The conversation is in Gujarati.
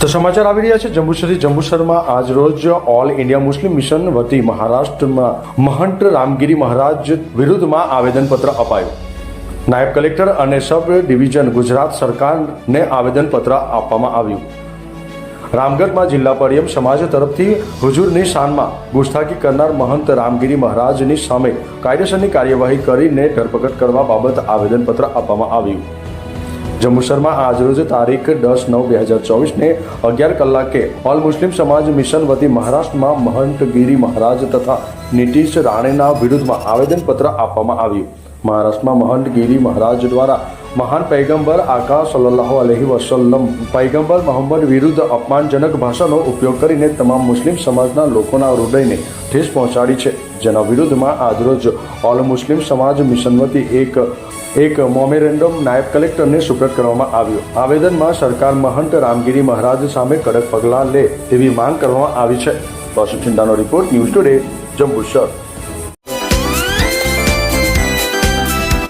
તો સમાચાર આવી રહ્યા છે જંબુસરથી। જંબુસરમાં આજ રોજ ઓલ ઇન્ડિયા મુસ્લિમ મિશન વતી મહારાષ્ટ્રમાં મહંત રામગીરી મહારાજ વિરુદ્ધમાં આવેદનપત્ર અપાયું। નાયબ કલેક્ટર અને સબ ડિવિઝન ગુજરાત સરકારને આવેદનપત્ર આપવામાં આવ્યું। રામગઢમાં જિલ્લા પરિયમ સમાજ તરફથી હુજુરની શાનમાં ગુસ્તાખી કરનાર મહંત રામગીરી મહારાજની સામે કાયદેસરની કાર્યવાહી કરીને ધરપકડ કરવા બાબત આવેદનપત્ર આપવામાં આવ્યું। જંબુસરમાં આજરોજ તારીખ 10/9/2024 ને 11 કલાકે ઓલ મુસ્લિમ સમાજ મિશન વતી મહારાષ્ટ્રમાં મહંત ગીરી મહારાજ તથા નીતિશ રાણેના વિરુદ્ધમાં આવેદનપત્ર આપવામાં આવ્યું। મહારાષ્ટ્રમાં મહંત ગીરી મહારાજ દ્વારા મહાન પૈગંબર આકા સલ્લલ્લાહુ અલૈહિ વસલ્લમ પૈગંબર મોહમ્મદ વિરુદ્ધ અપમાનજનક ભાષાનો ઉપયોગ કરીને તમામ મુસ્લિમ સમાજના લોકોના હૃદયને ઠેસ પહોંચાડી છે, જેના વિરુદ્ધમાં આજરોજ ઓલ મુસ્લિમ સમાજ મિશન વતી એક મોમેરેન્ડમ નાયબ કલેક્ટરને સુપ્રત કરવામાં આવ્યું। આવેદનમાં સરકાર મહંત રામગીરી મહારાજ સામે કડક પગલાં લે તેવી માંગ કરવામાં આવી છે। કૌશિક ચિંતાનો રિપોર્ટ, ન્યૂઝ ટુડે, જંબુસર।